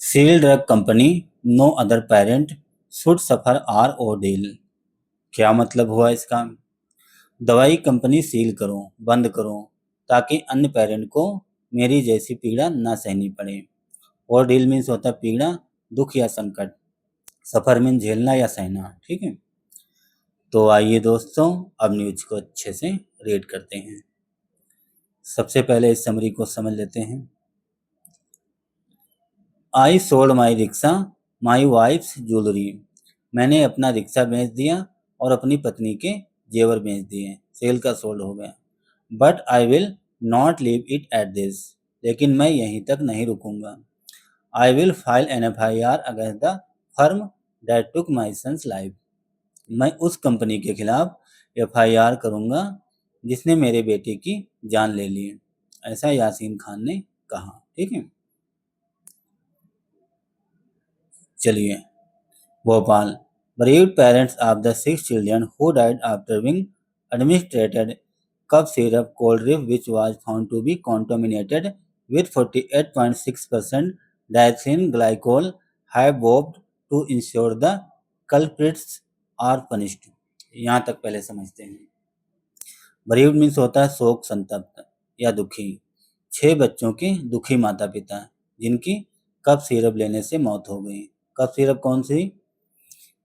Seal drug company, no other parent should suffer our ordeal। क्या मतलब हुआ इसका? दवाई कंपनी सील करो, बंद करो, ताकि अन्य पेरेंट को मेरी जैसी पीड़ा ना सहनी पड़े। ordeal मीन्स होता है पीड़ा, दुख या संकट। सफर मीन झेलना या सहना। ठीक है, तो आइए दोस्तों, अब न्यूज को अच्छे से रीड करते हैं। सबसे पहले इस समरी को समझ लेते हैं। I sold my rickshaw my wife's jewellery. मैंने अपना रिक्शा बेच दिया और अपनी पत्नी के जेवर बेच दिए। सेल का सोल्ड हो गया। But I will not leave it at this. लेकिन मैं यहीं तक नहीं रुकूंगा। I will file an FIR against the firm that took my son's life. मैं उस कंपनी के खिलाफ FIR करूंगा जिसने मेरे बेटे की जान ले ली। ऐसा यासीन खान ने कहा। ठीक है, चलिए। Bhopal, bereaved parents of the 6 children who died after being administered cough syrup cold drip which was found to be contaminated with 48.6% diethylene glycol have vowed to ensure the culprits are punished। यहाँ तक पहले समझते हैं। bereaved means होता है शोक संतप्त या दुखी। 6 बच्चों के दुखी माता पिता जिनकी कफ सिरप लेने से मौत हो गई। कफ सिरप कौन सी?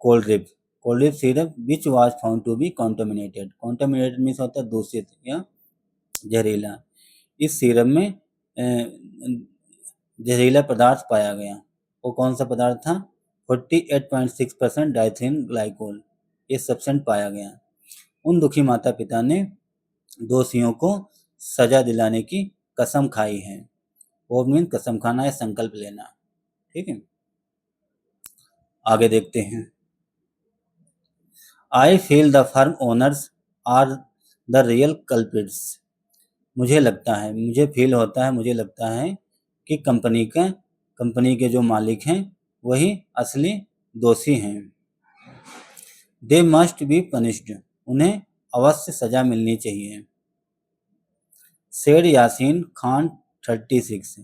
Cold drip. Cold drip syrup which was found to be contaminated. Contaminated means होता है दूषित या जहरीला। इस सिरप में जहरीला पदार्थ पाया गया। वो कौन सा पदार्थ था? 48.6% डाइथिन ग्लाइकोल, ये सब्सटेंस पाया गया। उन दुखी माता पिता ने दोषियों को सजा दिलाने की कसम खाई है। वो मीन कसम खाना है, संकल्प लेना। ठीक है, आगे देखते हैं। I feel the firm owners are the real culprits. मुझे लगता है, मुझे फील होता है, मुझे लगता है कि कंपनी के जो मालिक हैं वही असली दोषी हैं। They must be punished. उन्हें अवश्य सजा मिलनी चाहिए। सेड यासीन खान 36।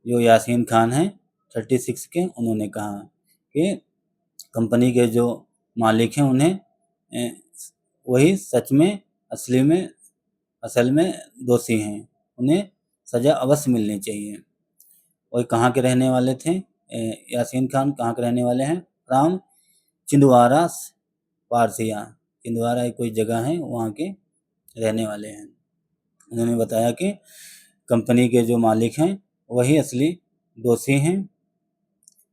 जो यासीन खान हैं 36 के, उन्होंने कहा कि कंपनी के जो मालिक हैं उन्हें वही सच में असल में दोषी हैं। उन्हें सज़ा अवश्य मिलनी चाहिए। और कहाँ के रहने वाले थे? यासीन खान कहाँ के रहने वाले हैं? फ्राम छिंदवाड़ा पारसिया। छिंदवाड़ा एक कोई जगह है, वहाँ के रहने वाले हैं। उन्होंने बताया कि कंपनी के जो मालिक हैं वही असली दोषी हैं।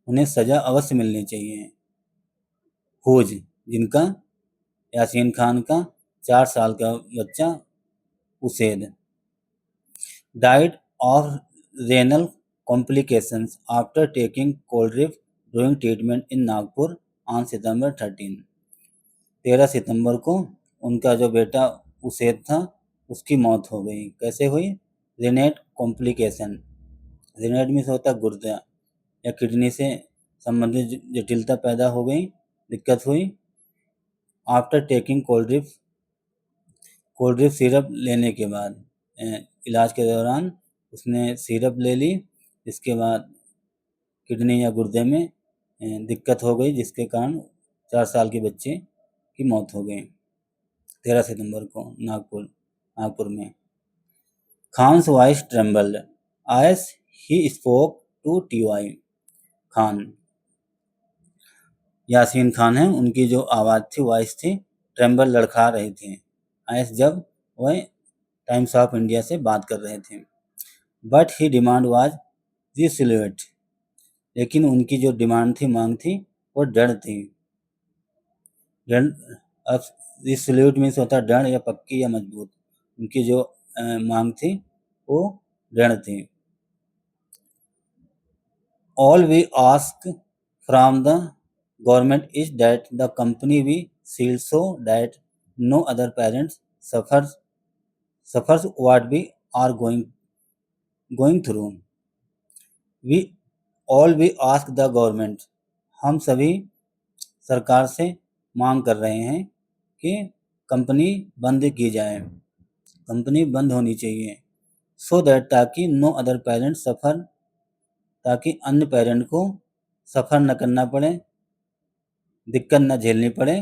उन्हें सज़ा अवश्य मिलनी चाहिए। फौज, जिनका यासीन खान का 4 साल का बच्चा उसेद died of renal complications after taking Coldrev during treatment in Nagpur on September 13। 13 सितंबर को उनका जो बेटा उसेद था उसकी मौत हो गई। कैसे हुई? Rennet complication. रेनेट मीन्स होता है गुर्दा या किडनी से संबंधित जटिलता पैदा हो गई, दिक्कत हुई। After taking cold drip syrup लेने के बाद, इलाज के दौरान उसने सिरप ले ली, इसके बाद किडनी या गुर्दे में दिक्कत हो गई, जिसके कारण 4 साल के बच्चे की मौत हो गई 13 सितंबर को नागपुर में। Khan's voice trembled as he spoke to TY। Khan Yasin Khan है, उनकी जो आवाज़ थी, वॉइस थी, ट्रेम्बल लड़खड़ा रही थी एज जब वह टाइम्स ऑफ इंडिया से बात कर रहे थे। But he demand was resolute. लेकिन उनकी जो डिमांड थी, मांग थी, वो दृढ़ थी। रिसोल्यूट मीन्स होता है दृढ़ या पक्की या मजबूत। उनकी जो मांग थी वो दृढ़ थी। All we ask from the government is that the company we seal so that no other parents suffers what we are going through. We all we ask the government. हम सभी सरकार से मांग कर रहे हैं कि कंपनी बंद की जाए, कंपनी बंद होनी चाहिए। सो दैट ताकि नो अदर पेरेंट्स सफ़र, ताकि अन्य पेरेंट को सफ़र न करना पड़े, दिक्कत न झेलनी पड़े।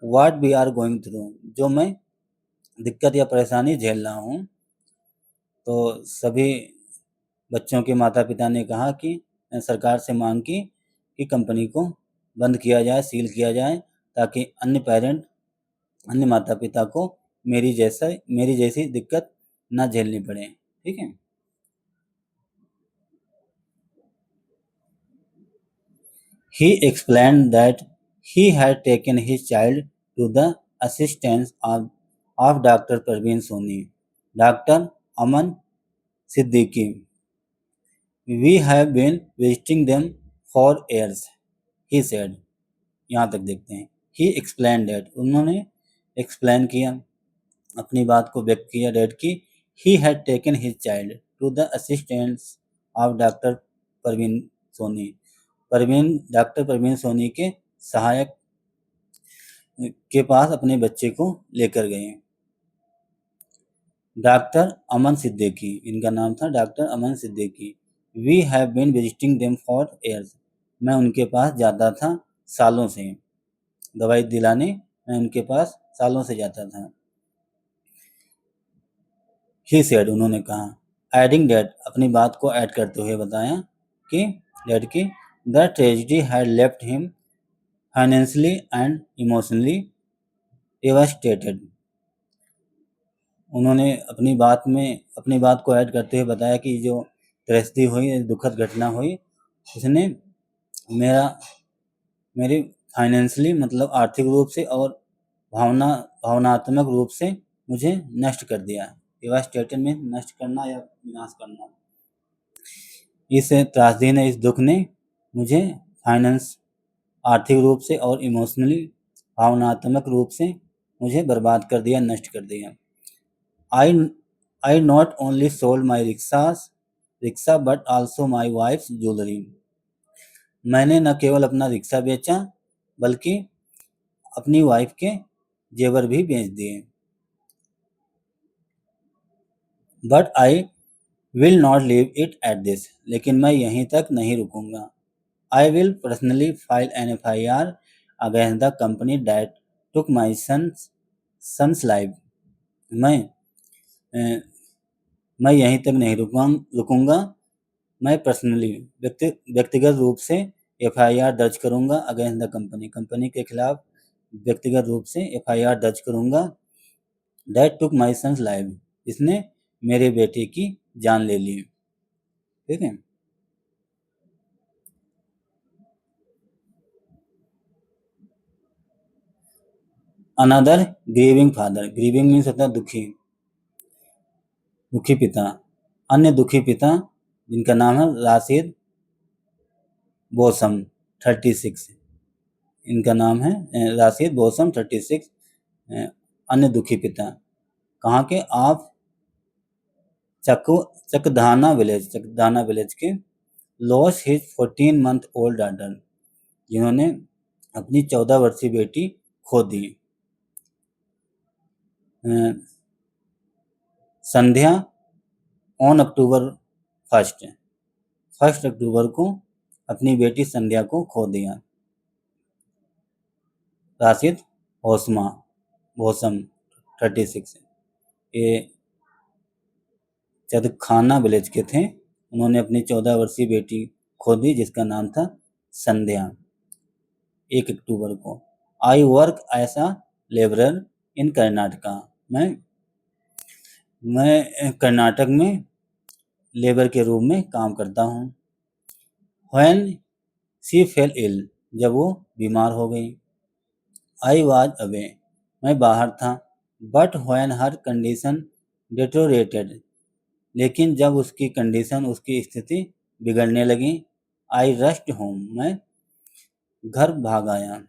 What we are going through, जो मैं दिक्कत या परेशानी झेल रहा हूँ। तो सभी बच्चों के माता पिता ने कहा कि सरकार से मांग की कि कंपनी को बंद किया जाए, सील किया जाए, ताकि अन्य माता पिता को मेरी जैसी दिक्कत ना झेलनी पड़े। ठीक है। He explained that he had taken his child to the assistance of Dr. Parveen Soni, Dr. Aman Siddiqui. We have been visiting them for years, he said. यहाँ तक देखते हैं। He explained that, उन्होंने explain किया, अपनी बात को व्यक्त किया डैड की। He had taken his child to the assistance of Dr. Parveen Soni. Doctor Parveen Soni के सहायक के पास अपने बच्चे को लेकर गए। डॉक्टर अमन सिद्दीकी, इनका नाम था doctor Aman Siddiqui. We have been visiting them for years, मैं उनके पास जाता था सालों से। दवाई दिलाने मैं उनके पास सालों से जाता था। ही सेड, उन्होंने कहा। एडिंग डैट, अपनी बात को ऐड करते हुए बताया कि डैड की the tragedy had left him financially and emotionally devastated. उन्होंने अपनी बात को ऐड करते हुए बताया कि जो ट्रेजेडी हुई, दुखद घटना हुई, उसने मेरी फाइनेंशियली मतलब आर्थिक रूप से और भावनात्मक रूप से मुझे नष्ट कर दिया। डेवास्टेटेड में नष्ट करना या विनाश करना। इस त्रासदी ने, इस दुख ने मुझे आर्थिक रूप से और इमोशनली भावनात्मक रूप से मुझे बर्बाद कर दिया, नष्ट कर दिया। I not only sold my rickshaw but also my wife's jewelry. मैंने न केवल अपना रिक्शा बेचा बल्कि अपनी वाइफ के जेवर भी बेच दिए। But I will not leave it at this, लेकिन मैं यहीं तक नहीं रुकूंगा। I will personally file an FIR against the company that took my son's life. मैं यहीं तक नहीं रुकूंगा। मैं पर्सनली व्यक्तिगत रूप से FIR दर्ज करूंगा अगेंस्ट द कंपनी के खिलाफ व्यक्तिगत रूप से FIR दर्ज करूंगा। That took my son's life, इसने मेरे बेटे की जान ले ली। ठीक है। Another grieving father, grieving means होता है दुखी पिता। अन्य दुखी पिता जिनका नाम है राशिद बोसम 36, इनका नाम है राशिद बोसम 36। अन्य दुखी पिता कहाँ के? आप चकधाना विलेज के loss his 14 month old daughter, जिन्होंने अपनी 14 वर्षीय बेटी खो दी। संध्या ऑन अक्टूबर 1 अक्टूबर को अपनी बेटी संध्या को खो दिया। राशिद बोसम 36, ये चदखाना विलेज के थे। उन्होंने अपनी 14 वर्षीय बेटी खो दी जिसका नाम था संध्या 1 अक्टूबर को। I work as a labourer in Karnataka, मैं कर्नाटक में लेबर के रूप में काम करता हूँ। When she fell ill, जब वो बीमार हो गई। I was away, मैं बाहर था। But when her condition deteriorated, लेकिन जब उसकी स्थिति बिगड़ने लगी। I rushed home, मैं घर भाग आया।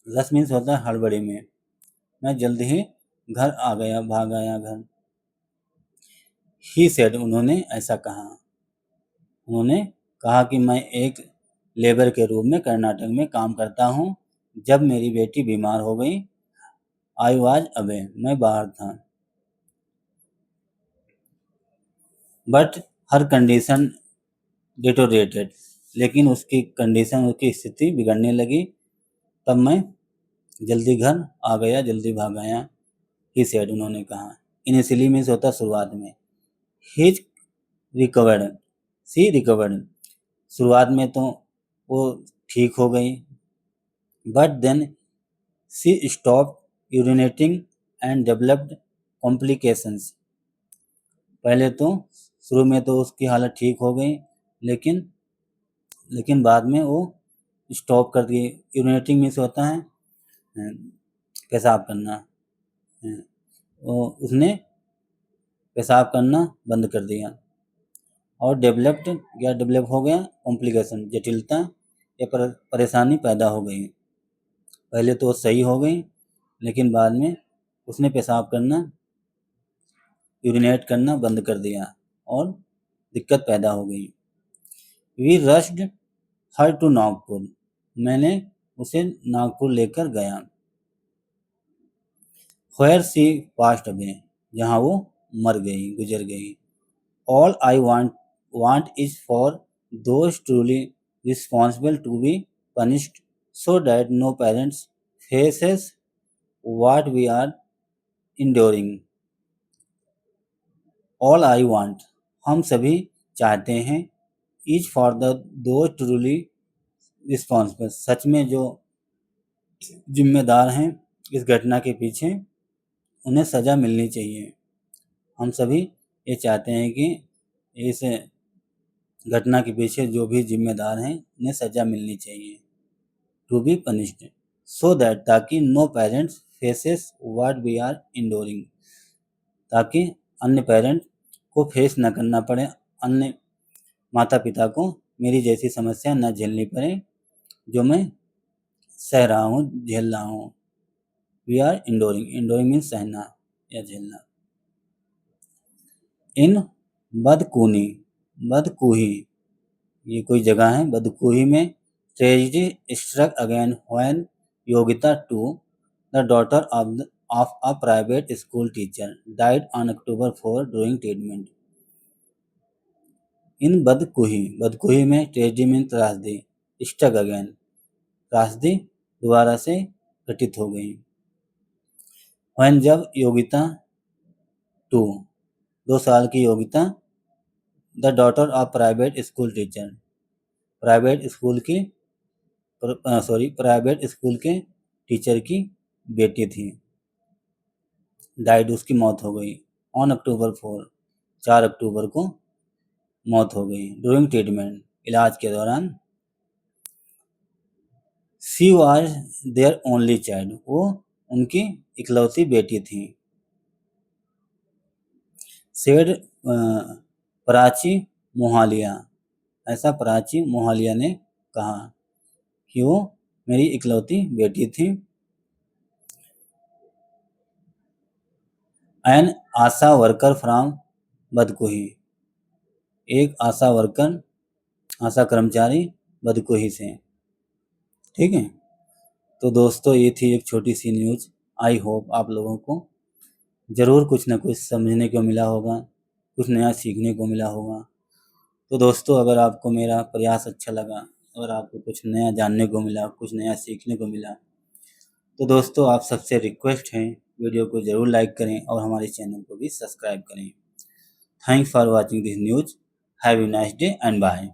रश मीन्स होता है हड़बड़ी में, मैं जल्द ही भाग आया घर। He said, उन्होंने ऐसा कहा। उन्होंने कहा कि मैं एक लेबर के रूप में कर्नाटक में काम करता हूँ। जब मेरी बेटी बीमार हो गई। I was away, मैं बाहर था। But her condition डिटोरेटेड, लेकिन उसकी कंडीशन, उसकी स्थिति बिगड़ने लगी। तब मैं जल्दी घर आ गया, जल्दी भाग आया। ही सेड, उन्होंने कहा। इनिशियली मीन्स होता शुरुआत में। हिज रिकवर्ड, सी रिकवर्ड, शुरुआत में तो वो ठीक हो गई। But then she stop urinating and developed complications. पहले तो शुरू में तो उसकी हालत ठीक हो गई, लेकिन बाद में वो स्टॉप कर दी। यूरिनेटिंग मीन्स होता है पेशाब करना। वो उसने पेशाब करना बंद कर दिया। और डेवलप्ड, या डेवलप हो गया, कॉम्प्लिकेशन, जटिलता या परेशानी पैदा हो गई। पहले तो वो सही हो गई, लेकिन बाद में उसने पेशाब करना, यूरिनेट करना बंद कर दिया और दिक्कत पैदा हो गई। We rushed her to Nagpur, मैंने उसे नागपुर लेकर गया। व्हेयर सी पास्ट अवे, जहाँ वो मर गई, गुजर गई। All I want is for those truly responsible to be punished so that no parents faces what we are enduring. All I want, हम सभी चाहते हैं, each for the those truly responsible, सच में जो जिम्मेदार हैं इस घटना के पीछे, उन्हें सज़ा मिलनी चाहिए। हम सभी ये चाहते हैं कि इस घटना के पीछे जो भी जिम्मेदार हैं उन्हें सज़ा मिलनी चाहिए। To be punished so that, ताकि no parents faces what we are enduring, ताकि अन्य पेरेंट को फेस न करना पड़े, अन्य माता पिता को मेरी जैसी समस्या न झेलनी पड़े जो मैं सह रहा हूँ, झेल रहा हूँ। वी आर इंडोरिंग, इंडोरिंग मीन्स सहना या झेलना। इन बदकूनी, बदकूही, ये कोई जगह है, बदकूही में tragedy struck again when Yogita too, the daughter of a private school teacher, died on October 4 during treatment. इन बदकुही में ट्रेजिडी में त्रासदी, स्टक अगेन, त्रासदी दोबारा से घटित हो गई। when, जब योगिता 2, 2 साल की Yogita, the daughter of private school teacher, private school के टीचर की बेटी थी, डाइड, उसकी मौत हो गई। ऑन October 4, 4 अक्टूबर को मौत हो गई। ड्यूरिंग ट्रीटमेंट, इलाज के दौरान। She was their only child, वो उनकी इकलौती बेटी थी। सेड प्राची मोहालिया, ऐसा प्राची मोहालिया ने कहा कि वो मेरी इकलौती बेटी थी। एन आशा वर्कर फ्रॉम बदकुही, एक आशा वर्कर, आशा कर्मचारी बदकुही से। ठीक है, तो दोस्तों ये थी एक छोटी सी न्यूज़। आई होप आप लोगों को ज़रूर कुछ ना कुछ समझने को मिला होगा, कुछ नया सीखने को मिला होगा। तो दोस्तों अगर आपको मेरा प्रयास अच्छा लगा, अगर आपको कुछ नया जानने को मिला, कुछ नया सीखने को मिला, तो दोस्तों आप सबसे रिक्वेस्ट है वीडियो को ज़रूर लाइक करें और हमारे चैनल को भी सब्सक्राइब करें। Thanks for watching this news. Have a nice day and bye.